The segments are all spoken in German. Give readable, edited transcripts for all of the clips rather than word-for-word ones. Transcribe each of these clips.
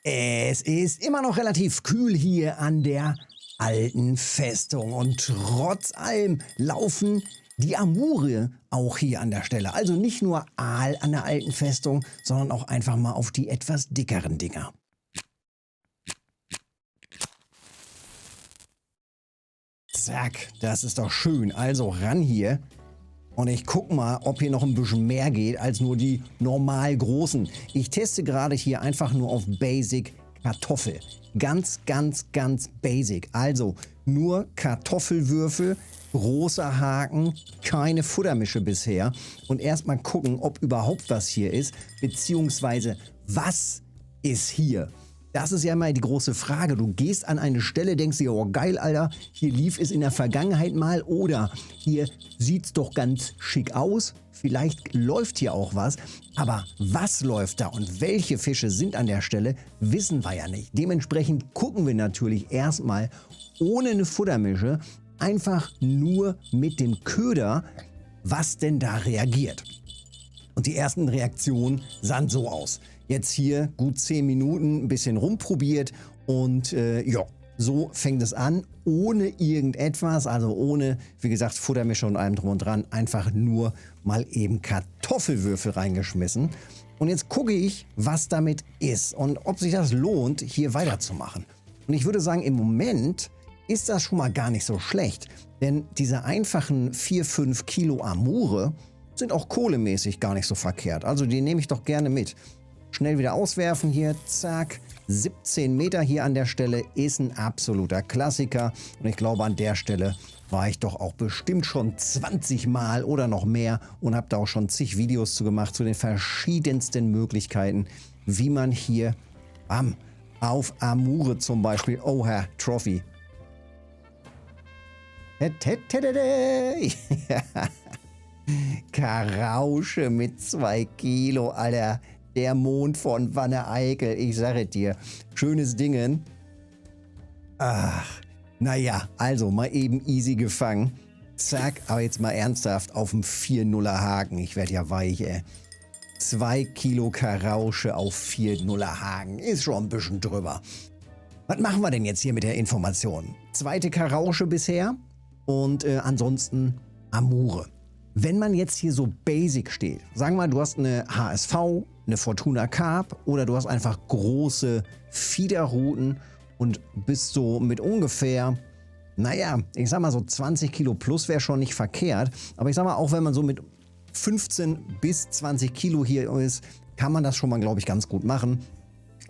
Es ist immer noch relativ kühl hier an der alten Festung und trotz allem laufen die Amure auch hier an der Stelle. Also nicht nur Aal an der alten Festung, sondern auch einfach mal auf die etwas dickeren Dinger. Zack, das ist doch schön. Also ran hier. Und ich guck mal, ob hier noch ein bisschen mehr geht als nur die normal großen. Ich teste gerade hier einfach nur auf Basic Kartoffel. Ganz, ganz, ganz basic. Also nur Kartoffelwürfel, großer Haken, keine Futtermische bisher. Und erstmal gucken, ob überhaupt was hier ist, beziehungsweise was ist hier. Das ist ja mal die große Frage. Du gehst an eine Stelle, denkst dir, oh geil, Alter, hier lief es in der Vergangenheit mal oder hier sieht's doch ganz schick aus. Vielleicht läuft hier auch was, aber was läuft da und welche Fische sind an der Stelle, wissen wir ja nicht. Dementsprechend gucken wir natürlich erstmal ohne eine Futtermische, einfach nur mit dem Köder, was denn da reagiert. Und die ersten Reaktionen sahen so aus. Jetzt hier gut 10 Minuten ein bisschen rumprobiert und ja, so fängt es an, ohne irgendetwas, also ohne, wie gesagt, Futtermische und allem drum und dran, einfach nur mal eben Kartoffelwürfel reingeschmissen. Und jetzt gucke ich, was damit ist und ob sich das lohnt, hier weiterzumachen. Und ich würde sagen, im Moment ist das schon mal gar nicht so schlecht, denn diese einfachen 4-5 Kilo Amure sind auch kohlemäßig gar nicht so verkehrt. Also die nehme ich doch gerne mit. Schnell wieder auswerfen hier, zack, 17 Meter hier an der Stelle ist ein absoluter Klassiker. Und ich glaube, an der Stelle war ich doch auch bestimmt schon 20 Mal oder noch mehr und habe da auch schon zig Videos zu gemacht, zu den verschiedensten Möglichkeiten, wie man hier auf Amure zum Beispiel, oh Herr Trophy. Karausche mit 2 Kilo, Alter. Der Mond von Wanne-Eickel, ich sage dir. Schönes Dingen. Ach, naja, also mal eben easy gefangen. Zack, aber jetzt mal ernsthaft auf dem 4-0er Haken. Ich werde ja weich, ey. 2 Kilo Karausche auf 4-0er Haken. Ist schon ein bisschen drüber. Was machen wir denn jetzt hier mit der Information? Zweite Karausche bisher und ansonsten Amure. Wenn man jetzt hier so basic steht, sagen wir mal, du hast eine HSV, eine Fortuna Carp oder du hast einfach große Fiederruten und bist so mit ungefähr, naja, ich sag mal so 20 Kilo plus wäre schon nicht verkehrt, aber ich sag mal, auch wenn man so mit 15 bis 20 Kilo hier ist, kann man das schon mal, glaube ich, ganz gut machen.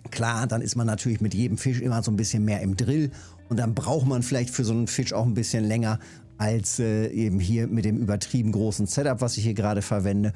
Klar, dann ist man natürlich mit jedem Fisch immer so ein bisschen mehr im Drill und dann braucht man vielleicht für so einen Fisch auch ein bisschen länger als eben hier mit dem übertrieben großen Setup, was ich hier gerade verwende.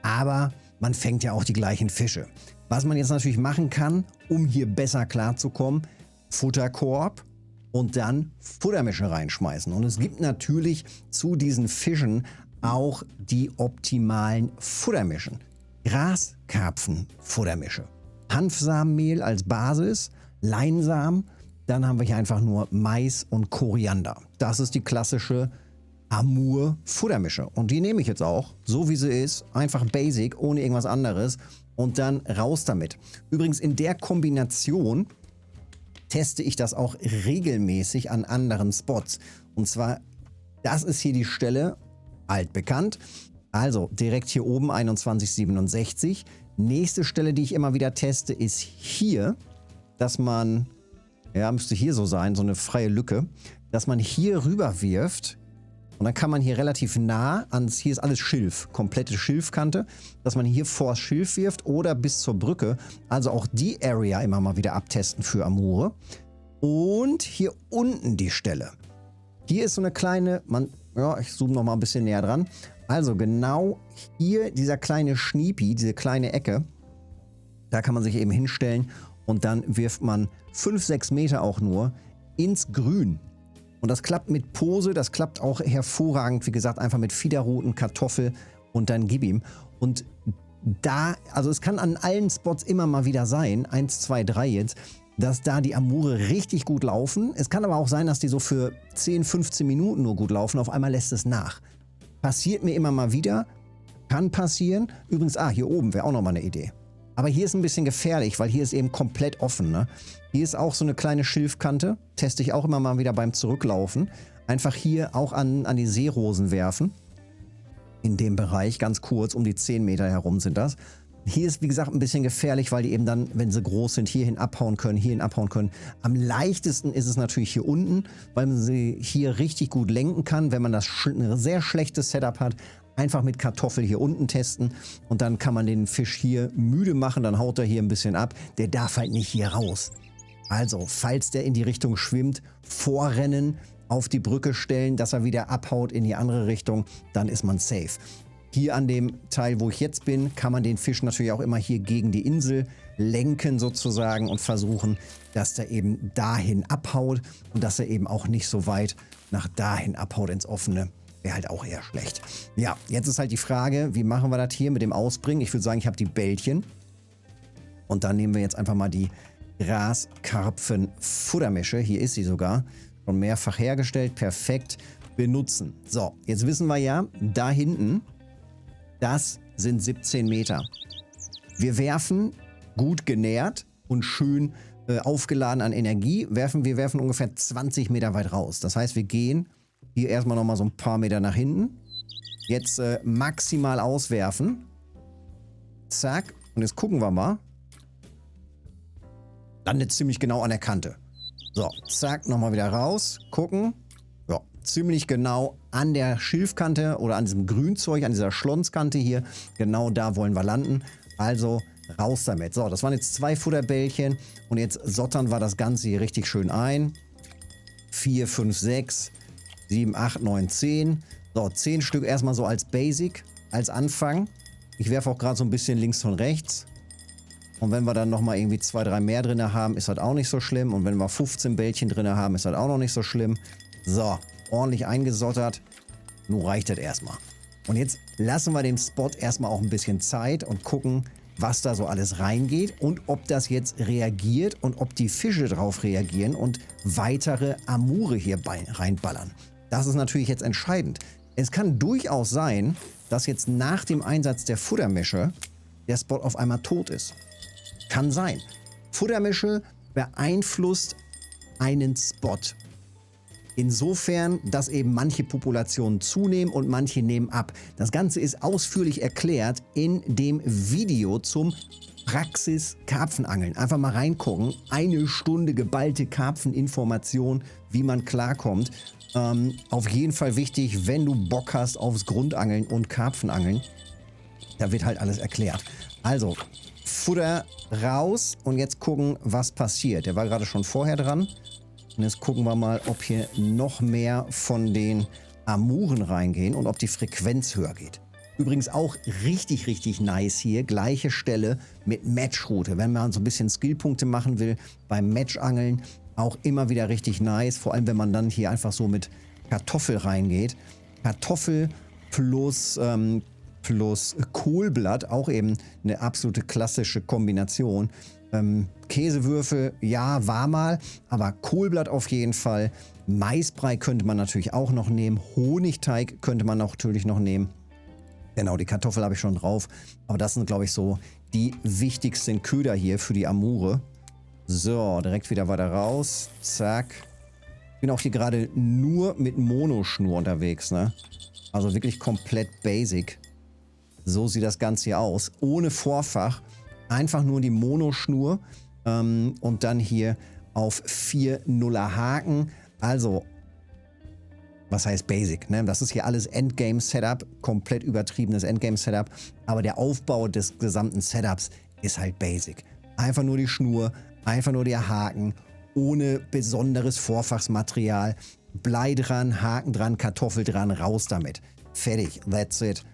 Aber man fängt ja auch die gleichen Fische. Was man jetzt natürlich machen kann, um hier besser klarzukommen, Futterkorb und dann Futtermische reinschmeißen. Und es gibt natürlich zu diesen Fischen auch die optimalen Futtermischen. Graskarpfen-Futtermische. Hanfsamenmehl als Basis, Leinsamen. Dann haben wir hier einfach nur Mais und Koriander. Das ist die klassische Amur-Futtermische. Und die nehme ich jetzt auch, so wie sie ist, einfach basic, ohne irgendwas anderes. Und dann raus damit. Übrigens in der Kombination teste ich das auch regelmäßig an anderen Spots. Und zwar, das ist hier die Stelle, altbekannt. Also direkt hier oben 2167. Nächste Stelle, die ich immer wieder teste, ist hier, dass man... Ja, müsste hier so sein, so eine freie Lücke, dass man hier rüber wirft und dann kann man hier relativ nah ans, hier ist alles Schilf, komplette Schilfkante, dass man hier vors Schilf wirft oder bis zur Brücke, also auch die Area immer mal wieder abtesten für Amure. Und hier unten die Stelle. Hier ist so eine kleine, ja, ich zoome noch mal ein bisschen näher dran. Also genau hier dieser kleine Schniepi, diese kleine Ecke, da kann man sich eben hinstellen. Und dann wirft man 5-6 Meter auch nur ins Grün. Und das klappt mit Pose, das klappt auch hervorragend, wie gesagt, einfach mit Fiederruten, Kartoffel und dann gib ihm. Und da, also es kann an allen Spots immer mal wieder sein, 1, 2, 3 jetzt, dass da die Amure richtig gut laufen. Es kann aber auch sein, dass die so für 10, 15 Minuten nur gut laufen, auf einmal lässt es nach. Passiert mir immer mal wieder, kann passieren. Übrigens, hier oben wäre auch nochmal eine Idee. Aber hier ist ein bisschen gefährlich, weil hier ist eben komplett offen. Ne? Hier ist auch so eine kleine Schilfkante. Teste ich auch immer mal wieder beim Zurücklaufen. Einfach hier auch an die Seerosen werfen. In dem Bereich, ganz kurz, um die 10 Meter herum sind das. Hier ist, wie gesagt, ein bisschen gefährlich, weil die eben dann, wenn sie groß sind, hierhin abhauen können. Am leichtesten ist es natürlich hier unten, weil man sie hier richtig gut lenken kann. Wenn man das ein sehr schlechtes Setup hat, einfach mit Kartoffel hier unten testen und dann kann man den Fisch hier müde machen, dann haut er hier ein bisschen ab. Der darf halt nicht hier raus. Also, falls der in die Richtung schwimmt, vorrennen, auf die Brücke stellen, dass er wieder abhaut in die andere Richtung, dann ist man safe. Hier an dem Teil, wo ich jetzt bin, kann man den Fisch natürlich auch immer hier gegen die Insel lenken sozusagen und versuchen, dass der eben dahin abhaut und dass er eben auch nicht so weit nach dahin abhaut ins Offene. Wäre halt auch eher schlecht. Ja, jetzt ist halt die Frage, wie machen wir das hier mit dem Ausbringen? Ich würde sagen, ich habe die Bällchen. Und dann nehmen wir jetzt einfach mal die Graskarpfen-Futtermische. Hier ist sie sogar. Schon mehrfach hergestellt. Perfekt. Benutzen. So, jetzt wissen wir ja, da hinten, das sind 17 Meter. Wir werfen gut genährt und schön aufgeladen an Energie. Wir werfen ungefähr 20 Meter weit raus. Das heißt, wir gehen hier erstmal nochmal so ein paar Meter nach hinten. Jetzt maximal auswerfen. Zack. Und jetzt gucken wir mal. Landet ziemlich genau an der Kante. So, zack, nochmal wieder raus. Gucken. Ja, ziemlich genau an der Schilfkante oder an diesem Grünzeug, an dieser Schlonskante hier. Genau da wollen wir landen. Also raus damit. So, das waren jetzt 2 Futterbällchen. Und jetzt sottern wir das Ganze hier richtig schön ein. 4, 5, 6, 7, 8, 9, 10. So, 10 Stück erstmal so als Basic, als Anfang. Ich werfe auch gerade so ein bisschen links und rechts. Und wenn wir dann nochmal irgendwie 2, 3 mehr drin haben, ist das auch nicht so schlimm. Und wenn wir 15 Bällchen drin haben, ist das auch noch nicht so schlimm. So, ordentlich eingesottert. Nun reicht das erstmal. Und jetzt lassen wir dem Spot erstmal auch ein bisschen Zeit und gucken, was da so alles reingeht und ob das jetzt reagiert und ob die Fische drauf reagieren und weitere Amure hier reinballern. Das ist natürlich jetzt entscheidend. Es kann durchaus sein, dass jetzt nach dem Einsatz der Futtermische der Spot auf einmal tot ist. Kann sein. Futtermische beeinflusst einen Spot. Insofern, dass eben manche Populationen zunehmen und manche nehmen ab. Das Ganze ist ausführlich erklärt in dem Video zum Praxis-Karpfenangeln. Einfach mal reingucken. 1 Stunde geballte Karpfeninformation, wie man klarkommt. Auf jeden Fall wichtig, wenn du Bock hast aufs Grundangeln und Karpfenangeln. Da wird halt alles erklärt. Also, Futter raus und jetzt gucken, was passiert. Der war gerade schon vorher dran. Und jetzt gucken wir mal, ob hier noch mehr von den Amuren reingehen und ob die Frequenz höher geht. Übrigens auch richtig, richtig nice hier. Gleiche Stelle mit Matchroute. Wenn man so ein bisschen Skillpunkte machen will beim Matchangeln, auch immer wieder richtig nice. Vor allem, wenn man dann hier einfach so mit Kartoffel reingeht. Kartoffel plus Kohlblatt, auch eben eine absolute klassische Kombination. Käsewürfel, ja, war mal, aber Kohlblatt auf jeden Fall. Maisbrei könnte man natürlich auch noch nehmen. Honigteig könnte man natürlich noch nehmen. Genau, die Kartoffel habe ich schon drauf. Aber das sind, glaube ich, so die wichtigsten Köder hier für die Amure. So, direkt wieder weiter raus. Zack. Ich bin auch hier gerade nur mit Monoschnur unterwegs, ne? Also wirklich komplett basic. So sieht das Ganze hier aus. Ohne Vorfach. Einfach nur die Monoschnur und dann hier auf 4 Nuller Haken. Also, was heißt Basic? Ne? Das ist hier alles Endgame-Setup, komplett übertriebenes Endgame-Setup. Aber der Aufbau des gesamten Setups ist halt Basic. Einfach nur die Schnur, einfach nur der Haken, ohne besonderes Vorfachsmaterial. Blei dran, Haken dran, Kartoffel dran, raus damit. Fertig, that's it.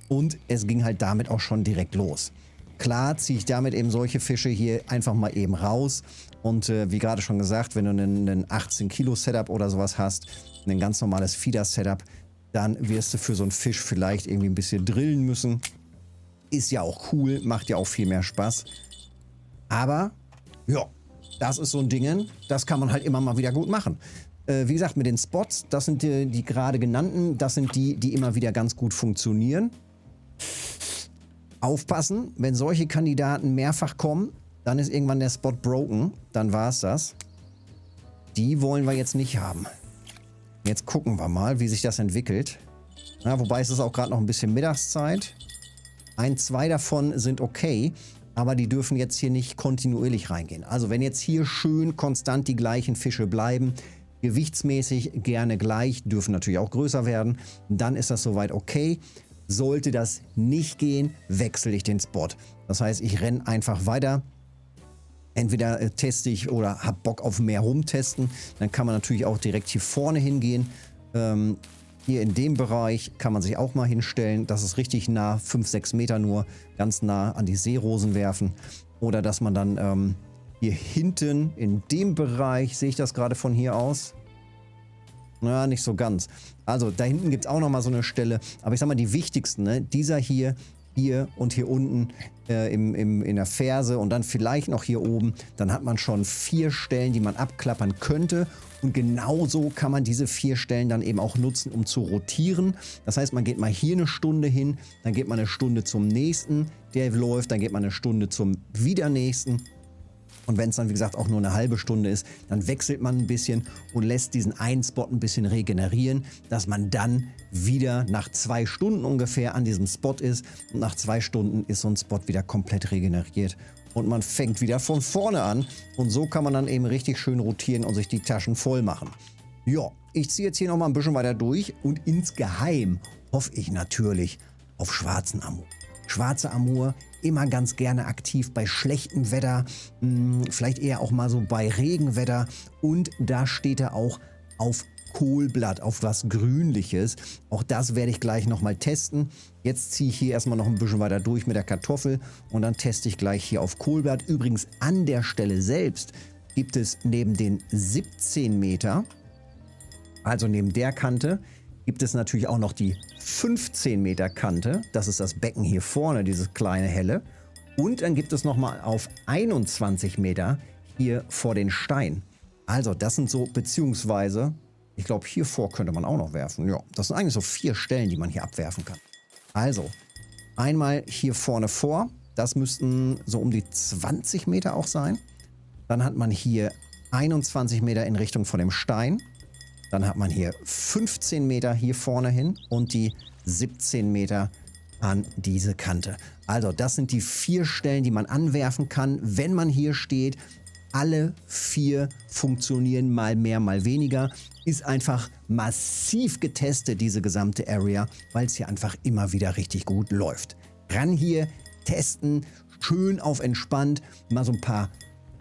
Und es ging halt damit auch schon direkt los. Klar ziehe ich damit eben solche Fische hier einfach mal eben raus. Und wie gerade schon gesagt, wenn du einen 18 Kilo Setup oder sowas hast, ein ganz normales Feeder-Setup, dann wirst du für so einen Fisch vielleicht irgendwie ein bisschen drillen müssen. Ist ja auch cool, macht ja auch viel mehr Spaß. Aber, ja, das ist so ein Ding, das kann man halt immer mal wieder gut machen. Wie gesagt, mit den Spots, das sind die gerade genannten, das sind die, die immer wieder ganz gut funktionieren. Aufpassen, wenn solche Kandidaten mehrfach kommen, dann ist irgendwann der Spot broken. Dann war es das. Die wollen wir jetzt nicht haben. Jetzt gucken wir mal, wie sich das entwickelt. Ja, wobei es ist auch gerade noch ein bisschen Mittagszeit. 1, 2 davon sind okay, aber die dürfen jetzt hier nicht kontinuierlich reingehen. Also wenn jetzt hier schön konstant die gleichen Fische bleiben, gewichtsmäßig gerne gleich, dürfen natürlich auch größer werden, dann ist das soweit okay. Sollte das nicht gehen, wechsle ich den Spot. Das heißt, ich renne einfach weiter. Entweder teste ich oder habe Bock auf mehr rumtesten. Dann kann man natürlich auch direkt hier vorne hingehen. Hier in dem Bereich kann man sich auch mal hinstellen. Das ist richtig nah, 5, 6 Meter nur, ganz nah an die Seerosen werfen. Oder dass man dann hier hinten in dem Bereich, sehe ich das gerade von hier aus? Na, nicht so ganz. Also da hinten gibt es auch nochmal so eine Stelle. Aber ich sag mal, die wichtigsten, ne? Dieser hier und hier unten in der Ferse und dann vielleicht noch hier oben. Dann hat man schon 4 Stellen, die man abklappern könnte. Und genauso kann man diese 4 Stellen dann eben auch nutzen, um zu rotieren. Das heißt, man geht mal hier eine Stunde hin, dann geht man eine Stunde zum nächsten, der läuft, dann geht man eine Stunde zum wieder nächsten. Und wenn es dann, wie gesagt, auch nur eine halbe Stunde ist, dann wechselt man ein bisschen und lässt diesen einen Spot ein bisschen regenerieren, dass man dann wieder nach 2 Stunden ungefähr an diesem Spot ist. Und nach 2 Stunden ist so ein Spot wieder komplett regeneriert. Und man fängt wieder von vorne an. Und so kann man dann eben richtig schön rotieren und sich die Taschen voll machen. Ja, ich ziehe jetzt hier nochmal ein bisschen weiter durch. Und insgeheim hoffe ich natürlich auf schwarzen Amur. Schwarze Amur immer ganz gerne aktiv bei schlechtem Wetter, vielleicht eher auch mal so bei Regenwetter. Und da steht er auch auf Kohlblatt, auf was Grünliches. Auch das werde ich gleich nochmal testen. Jetzt ziehe ich hier erstmal noch ein bisschen weiter durch mit der Kartoffel und dann teste ich gleich hier auf Kohlblatt. Übrigens an der Stelle selbst gibt es neben den 17 Meter, also neben der Kante, gibt es natürlich auch noch die 15 Meter Kante. Das ist das Becken hier vorne, dieses kleine helle. Und dann gibt es nochmal auf 21 Meter hier vor den Stein. Also das sind so, beziehungsweise, ich glaube hier vor könnte man auch noch werfen. Ja, das sind eigentlich so 4 Stellen, die man hier abwerfen kann. Also einmal hier vorne vor. Das müssten so um die 20 Meter auch sein. Dann hat man hier 21 Meter in Richtung von dem Stein. Dann hat man hier 15 Meter hier vorne hin und die 17 Meter an diese Kante. Also das sind die 4 Stellen, die man anwerfen kann, wenn man hier steht. Alle 4 funktionieren mal mehr, mal weniger. Ist einfach massiv getestet, diese gesamte Area, weil es hier einfach immer wieder richtig gut läuft. Ran hier, testen, schön auf entspannt, mal so ein paar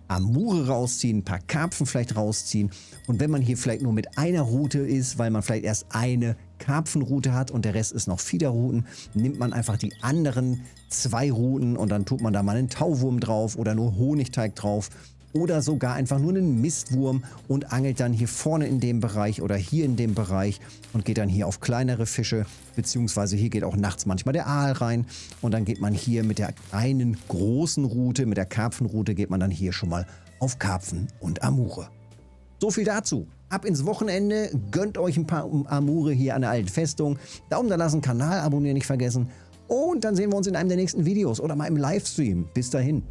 Amure rausziehen, ein paar Karpfen vielleicht rausziehen. Und wenn man hier vielleicht nur mit einer Route ist, weil man vielleicht erst eine Karpfenroute hat und der Rest ist noch Fiederrouten, nimmt man einfach die anderen 2 Routen und dann tut man da mal einen Tauwurm drauf oder nur Honigteig drauf oder sogar einfach nur einen Mistwurm und angelt dann hier vorne in dem Bereich oder hier in dem Bereich und geht dann hier auf kleinere Fische, beziehungsweise hier geht auch nachts manchmal der Aal rein und dann geht man hier mit der einen großen Route, mit der Karpfenroute, geht man dann hier schon mal auf Karpfen und Amure. So viel dazu. Ab ins Wochenende, gönnt euch ein paar Amure hier an der alten Festung. Daumen da lassen, Kanal abonnieren nicht vergessen und dann sehen wir uns in einem der nächsten Videos oder mal im Livestream. Bis dahin.